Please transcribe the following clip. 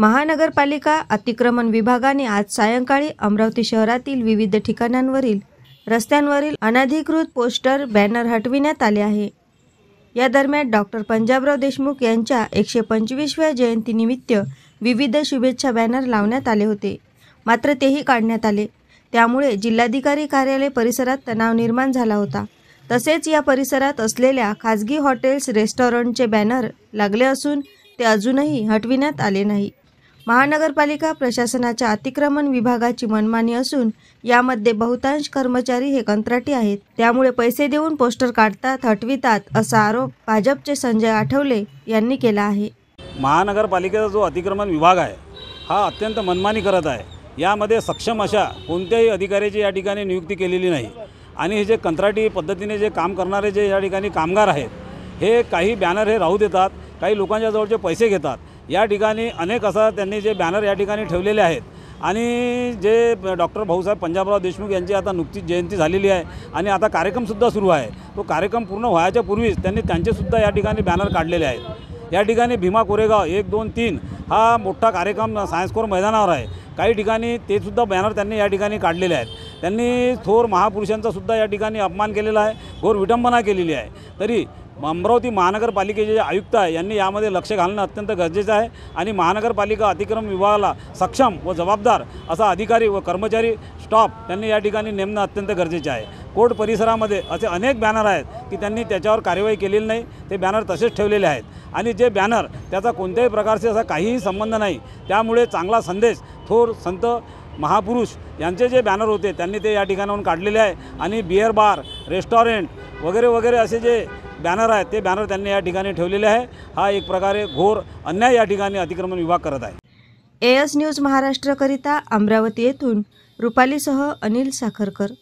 महानगरपालिका अतिक्रमण विभागाने आज सायंकाळी अमरावती शहरातील विविध ठिकाणांवरील रस्त्यांवरील अनधिकृत पोस्टर बॅनर हटविण्यात आले आहे। या दरम्यान डॉक्टर पंजाबराव देशमुख यांच्या 125व्या जयंतीनिमित्त विविध शुभेच्छा बॅनर लावण्यात आले होते, मात्र तेही काढण्यात आले। त्यामुळे जिल्हाधिकारी कार्यालय परिसरात तणाव निर्माण झाला होता। तसेच या परिसरात असलेल्या खाजगी हॉटेल्स रेस्टॉरंटचे बॅनर लागले असून ते अजूनही हटविण्यात आले नाही। महानगरपालिका प्रशासनाच्या अतिक्रमण विभागाची मनमानी असून यामध्ये बहुतांश कर्मचारी हे कंत्राटी आहेत, त्यामुळे पैसे देऊन पोस्टर काढतात, हटवितात असा आरोप भाजपचे संजय आठवले यांनी केला आहे। महानगरपालिकेचा जो अतिक्रमण विभाग आहे हा अत्यंत मनमानी करत आहे। यामध्ये सक्षम अशा कोणत्याही अधिकाऱ्याची या ठिकाणी नियुक्ती केलेली नाही आणि हे जे कंत्राटी पद्धतीने जे काम करणारे जे या ठिकाणी कामगार आहेत हे काही बॅनर हे राहू देतात, काही लोकांच्या जवळचे पैसे घेतात। या ठिकाणी अनेक असा त्यांनी जे बॅनर या ठिकाणी ठेवलेले आहेत आणि जे डॉक्टर भाऊसाहेब पंजाबराव देशमुख यांची आता नुकतीच जयंती झालेली आहे आणि आता कार्यक्रमसुद्धा सुरू आहे। तो कार्यक्रम पूर्ण व्हायच्या पूर्वीच त्यांनी त्यांचेसुद्धा या ठिकाणी बॅनर काढलेले आहेत। या ठिकाणी भीमा कोरेगाव 1, 2, 3 हा मोठा कार्यक्रम सायन्स कोर मैदानावर आहे। काही ठिकाणी ते सुद्धा बॅनर त्यांनी या ठिकाणी काढलेले आहेत। त्यांनी थोर महापुरुषांचा सुद्धा या ठिकाणी अपमान केलेला आहे, घोर विडंबना केलेली आहे। तरी अमरावती महानगरपालिकेचे जे आयुक्त आहे यांनी यामध्ये लक्ष घालणं अत्यंत गरजेचं आहे आणि महानगरपालिका अतिक्रमण विभागाला सक्षम व जबाबदार असा अधिकारी व कर्मचारी स्टाफ त्यांनी या ठिकाणी नेमणं अत्यंत गरजेचे आहे। कोर्ट परिसरामध्ये असे अनेक बॅनर आहेत की त्यांनी त्याच्यावर कार्यवाही केलेली नाही, ते बॅनर तसेच ठेवलेले आहेत आणि जे बॅनर त्याचा कोणत्याही प्रकारचे असा काहीही संबंध नाही। त्यामुळे चांगला संदेश थोर संत महापुरुष यांचे जे बॅनर होते त्यांनी ते या ठिकाणाहून काढलेले आहे आणि बिअर बार, रेस्टॉरंट वगैरे वगैरे असे जे बॅनर आहेत ते बॅनर त्यांनी या ठिकाणी ठेवलेले आहे। हा एक प्रकारे घोर अन्याय या ठिकाणी अतिक्रमण विभाग करत आहे। एएस न्यूज महाराष्ट्रकरिता अमरावती येथून रुपालीसह अनिल साखरकर।